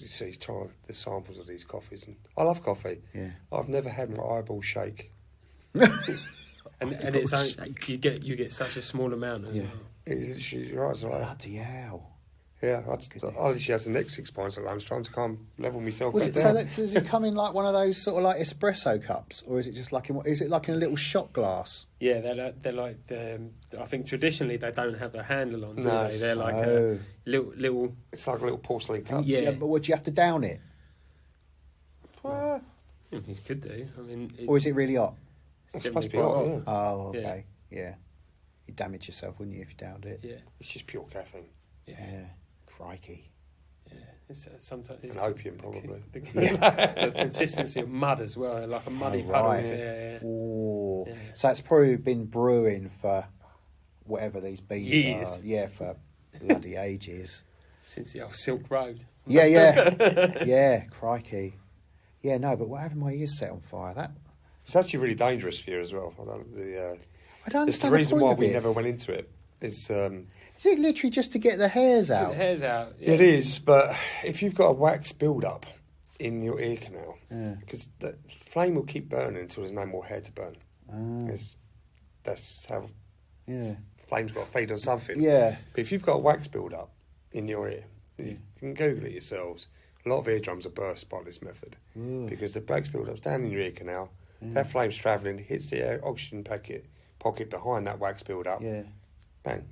you see, try the samples of these coffees, and I love coffee. Yeah. I've never had my eyeball shake. and it's only, you get such a small amount as well. You're right, so bloody hell. Yeah, I literally had the next 6 pints at lunchtime to come level myself Was back it down. so? Does it come in like one of those sort of like espresso cups, or is it just like is it like in a little shot glass? Yeah, they're like I think traditionally they don't have the handle on, do No, they? They're like a little. It's like a little porcelain cup. Yeah. But would you have to down it, You could do. I mean, or is it really hot? It's supposed to be hot, yeah. Oh, okay, yeah. You'd damage yourself, wouldn't you, if you downed it? Yeah. It's just pure caffeine. Yeah. Crikey. Yeah, it's sometimes And opium, probably. The consistency of mud as well, like a muddy puddles. Yeah. Ooh. Yeah. So it's probably been brewing for whatever these beans Years. are. Yeah, for bloody ages. Since the old Silk Road. Yeah. Yeah, crikey. Yeah, no, but what having my ears set on fire? That It's actually really dangerous for you as well. I don't I don't It's understand the reason point why of we it. never went into it. It's Is it literally just to get the hairs out? The hair's out. Yeah. It is, but if you've got a wax build-up in your ear canal, because the flame will keep burning until there's no more hair to burn. That's how flame's got to feed on something. Yeah. But if you've got a wax build-up in your ear, you can Google it yourselves. A lot of eardrums are burst by this method because the wax build-up's down in your ear canal. That flame's travelling, hits the air oxygen pocket behind that wax build-up. Yeah. Bang.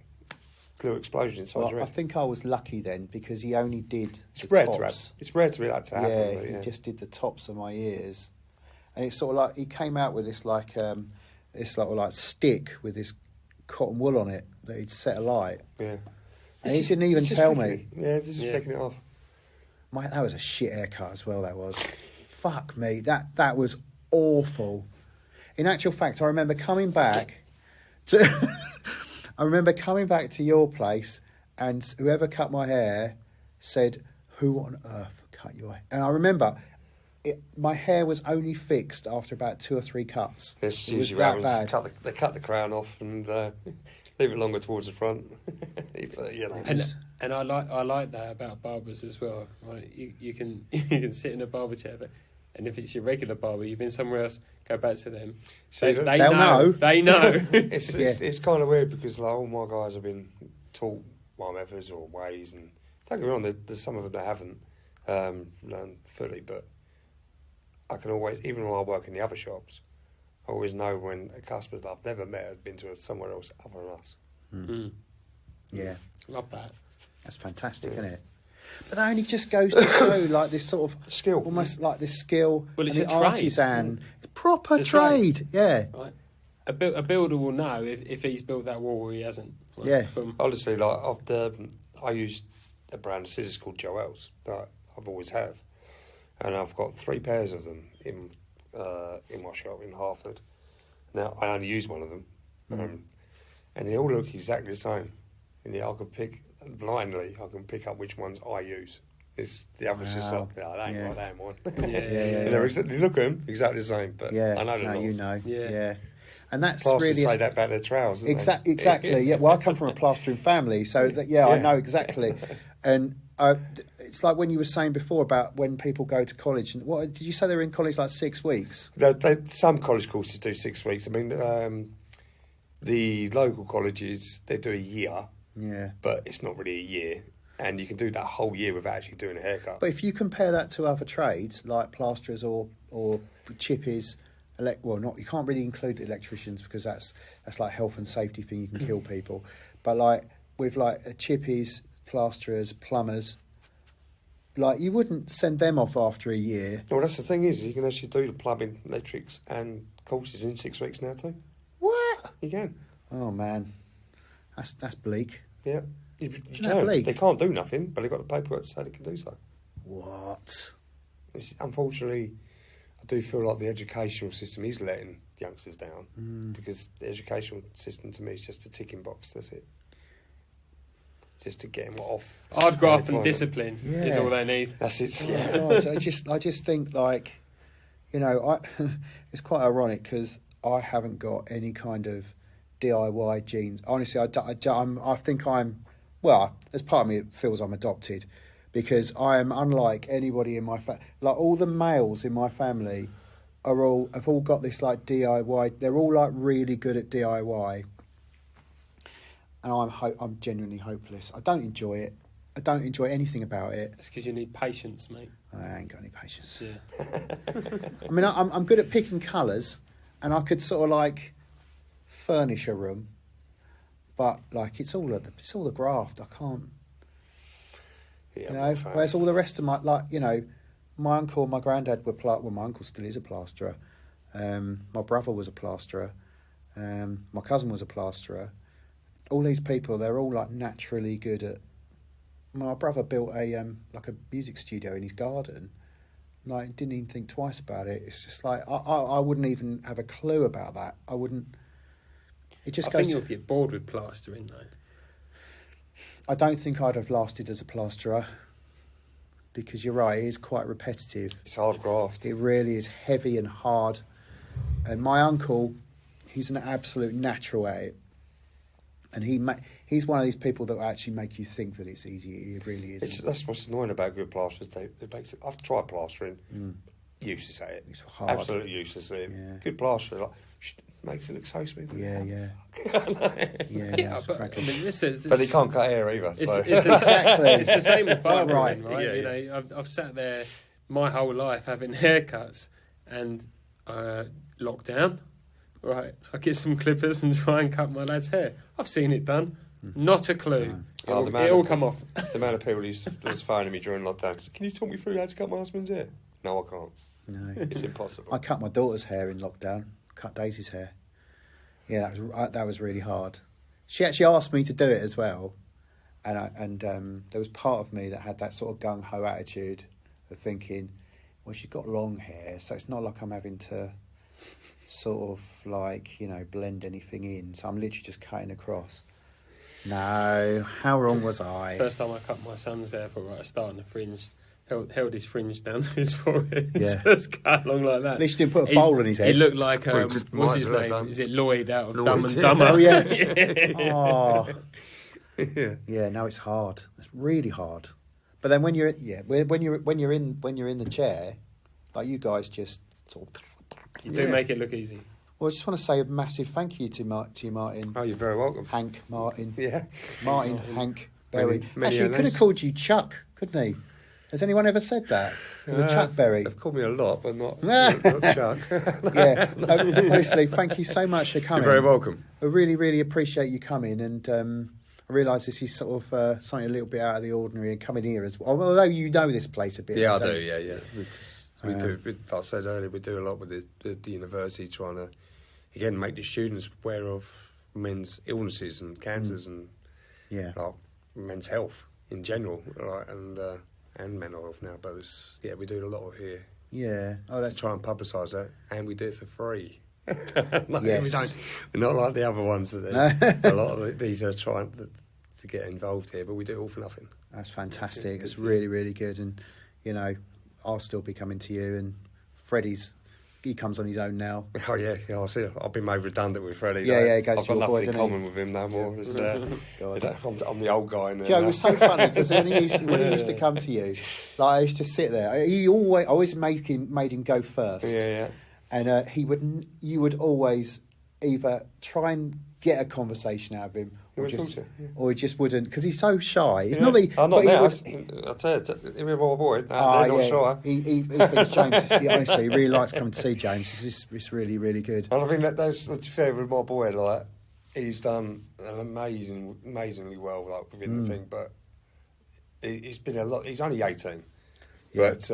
Little explosion inside your Well, ear. I think I was lucky then because he only did It's the rare tops. to have. It's rare to be that to happen. Yeah, but he just did the tops of my ears, and it's sort of like he came out with this like this like stick with this cotton wool on it that he'd set alight. Yeah. And he didn't even tell me. It. Yeah, just flicking it off. Mate, that was a shit haircut as well. That was. Fuck me. That was awful. In actual fact, I remember coming back to. I remember coming back to your place, and whoever cut my hair said, "Who on earth cut your hair?" And I remember, my hair was only fixed after about 2 or 3 cuts. It's It was usually that what bad. happens. They cut the crown off and leave it longer towards the front. You know. And I like that about barbers as well. Right? You can you can sit in a barber chair, and if it's your regular barber, you've been somewhere else, go back to them. See, They'll know. They know. It's kind of weird because like all my guys have been taught my methods or ways, and don't get me wrong, there's some of them that haven't learned fully, but I can always, even when I work in the other shops, I always know when a customer that I've never met has been to somewhere else other than us. Yeah, Love that. that's fantastic, isn't it? But that only just goes to show like this sort of Skill. almost like this skill. Well, it's and a the trade. artisan, proper It's a trade. trade. Yeah, Right. A builder will know if he's built that wall or he hasn't. Like, Yeah. boom. Honestly, like I use a brand of scissors called Joel's that I've always have, and I've got 3 pairs of them in my shop in Hartford. Now I only use one of them, and they all look exactly the same. And I can pick blindly. I can pick up which ones I use. It's the others just Wow. like, that ain't Yeah. right, that ain't one. Yeah. And they're exactly, look at them exactly the same, but yeah. I know they're no, not. you know. Yeah. Yeah, and that's Plasters really say that about their trowels. don't they? Exactly. Yeah. Well, I come from a plastering family, so I know exactly. And it's like when you were saying before about when people go to college. And what did you say? They were in college like 6 weeks. Some college courses do 6 weeks. I mean, the local colleges, they do a year, Yeah. but it's not really a year. And you can do that whole year without actually doing a haircut. But if you compare that to other trades like plasterers or chippies, not, you can't really include electricians because that's like health and safety thing, you can kill people. But like with like chippies, plasterers, plumbers, like you wouldn't send them off after a year. Well, that's the thing is, you can actually do the plumbing, electrics and courses in 6 weeks now too. What? You can. Oh man, that's bleak. Yeah. You know can. bleak? They can't do nothing, but they've got the paperwork to say they can do so. What? Unfortunately, I do feel like the educational system is letting youngsters down because the educational system to me is just a ticking box. That's it. Just to get them off. Hard graft and discipline is all they need. That's it. Oh, Yeah. God, I just think like, you know, it's quite ironic because I haven't got any kind of DIY genes. Honestly, I think I'm, well, as part of me, it feels I'm adopted because I am unlike anybody in my family. Like all the males in my family have all got this like DIY. They're all like really good at DIY. And I'm genuinely hopeless. I don't enjoy it. I don't enjoy anything about it. It's because you need patience, mate. I ain't got any patience. Yeah. I mean, I'm good at picking colours, and I could sort of like furnish a room, but like it's all the graft. I can't. Yeah, You know, whereas all the rest of my uncle and my granddad were my uncle still is a plasterer. My brother was a plasterer. My cousin was a plasterer. All these people, they're all like naturally good at. My brother built a music studio in his garden. Like, didn't even think twice about it. It's just like I wouldn't even have a clue about that. I wouldn't. It just I goes. think you'll get bored with plastering, though. I don't think I'd have lasted as a plasterer because you're right. It is quite repetitive. It's hard graft. It really is heavy and hard. And my uncle, he's an absolute natural at it. And he's one of these people that will actually make you think that it's easy. It really is. That's what's annoying about good plasterers. I've tried plastering. Useless at it. It's hard. Absolutely useless at it. Yeah. Good plasterer makes it look so smooth. Yeah. Yeah, but I mean, But he can't cut hair either. It's, So. it's, Exactly. it's the same with barbering, Right. right? Yeah, You know, I've sat there my whole life having haircuts, and lockdown. Right, I get some clippers and try and cut my lad's hair. I've seen it done. Not a clue. Oh, It'll come off. The amount of people was phoning me during lockdown. Can you talk me through how to cut my husband's hair? No, I can't. No. It's impossible. I cut my daughter's hair in lockdown. Cut Daisy's hair. Yeah, that was really hard. She actually asked me to do it as well, and there was part of me that had that sort of gung ho attitude of thinking, well, she's got long hair, so it's not like I'm having to sort of like, you know, blend anything in. So I'm literally just cutting across. No, how wrong was I? First time I cut my son's hair for right, I started on the fringe. Held his fringe down to his forehead. Yeah. Just cut along like that. At least you didn't put a bowl on his head. He looked like Well, just what's might his as well name? done. Is it Lloyd out of Lloyd, Dumb and yeah. Dumber? Oh yeah. Oh. Yeah. Yeah, no, it's hard. It's really hard. But then when you're in the chair, like you guys just sort of. You do make it look easy. Well, I just want to say a massive thank you to you, Martin. Oh, you're very welcome. Hank, Martin. Yeah. Martin, Hank, Berry. Many Actually, he could have names. called you Chuck, couldn't he? Has anyone ever said that? Was it Chuck Berry? They've called me a lot, but not Chuck. Yeah. Honestly, thank you so much for coming. You're very welcome. I really, really appreciate you coming, and I realise this is sort of something a little bit out of the ordinary, and coming here as well. Although you know this place a bit. Yeah, I don't do. you? Yeah. Because we do. Like I said earlier, we do a lot with the university, trying to again make the students aware of men's illnesses and cancers and Yeah. like men's health in general, like, and mental health now. But we do a lot of here Yeah. Oh, to that's try and publicise that, and we do it for free. Yes. We're not like the other ones that a lot of these are trying to get involved here, but we do it all for nothing. That's fantastic. It's really, really good. And, you know, I'll still be coming to you. And he comes on his own now. Oh yeah, I see. I've been made redundant with Freddie. Yeah, though. yeah, he goes I've to got your boy, nothing in doesn't he? common with him no more. God. I'm the old guy in there. Joe, it now. was so funny because when he used to come to you, like I used to sit there. I always made him go first. Yeah. And you would always either try and get a conversation out of him, or He won't just, talk to you, or he just wouldn't, because he's so shy. It's Yeah. not that. I'm not but he now. would- I tell you, him and my boy, they're Ah, not yeah. shy. He thinks James. Honestly, he really likes coming to see James. It's really, really good. And I think that's fair with my boy. Like, he's done an amazingly well, like within the thing. But he's been a lot. He's only 18, Yeah. but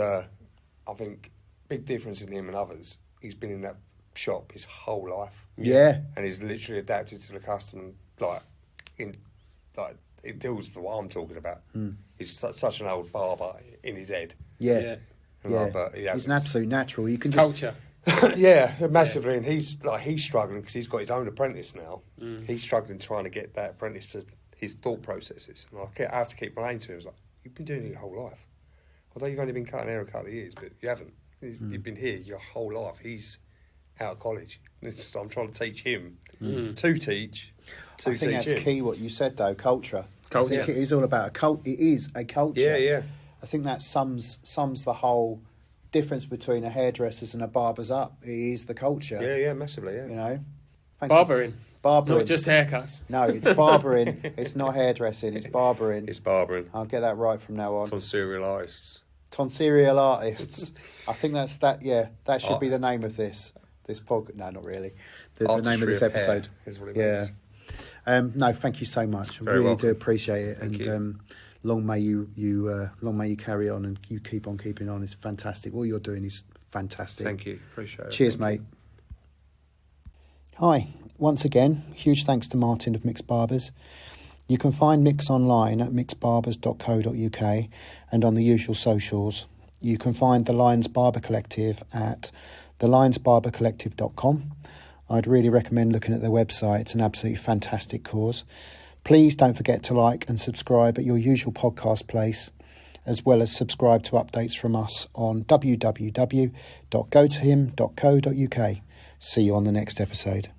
I think big difference in him and others. He's been in that shop his whole life. Yeah. And he's literally adapted to the customer. It deals with what I'm talking about. He's such an old barber in his head. Yeah. Yeah. But He's an absolute natural. You can It's just culture. yeah, massively, and he's struggling because he's got his own apprentice now. Mm. He's struggling trying to get that apprentice to his thought processes, and I have to keep relaying to him. I was like, "You've been doing it your whole life. Although you've only been cutting hair a couple of years, but you haven't. You've been here your whole life. He's out of college. I'm trying to teach him to teach. I think that's key. What you said though, culture. Culture. I think it is all about a cult. It is a culture. Yeah, yeah. I think that sums the whole difference between a hairdresser's and a barber's up. It is the culture. Yeah, yeah, massively, yeah. You know, Thank Barbering. Barbering. Not just haircuts. No, it's barbering. It's not hairdressing. It's barbering. It's barbering. I'll get that right from now on. Tonsorial artists. Tonsorial artists. I think that's that. Yeah, that should be the name of this podcast. No, not really. The name of this episode is what it yeah. means. No, thank you so much. I Very really welcome. do appreciate it, Thank and you. long may you carry on and you keep on keeping on. It's fantastic. All you're doing is fantastic. Thank you. Appreciate it. Cheers, Thank mate. Hi, once again, huge thanks to Martin of Mix Barbers. You can find Mix online at mixbarbers.co.uk and on the usual socials. You can find the Lions Barber Collective at thelionsbarbercollective.com. I'd really recommend looking at their website. It's an absolutely fantastic cause. Please don't forget to like and subscribe at your usual podcast place, as well as subscribe to updates from us on www.go2him.co.uk. See you on the next episode.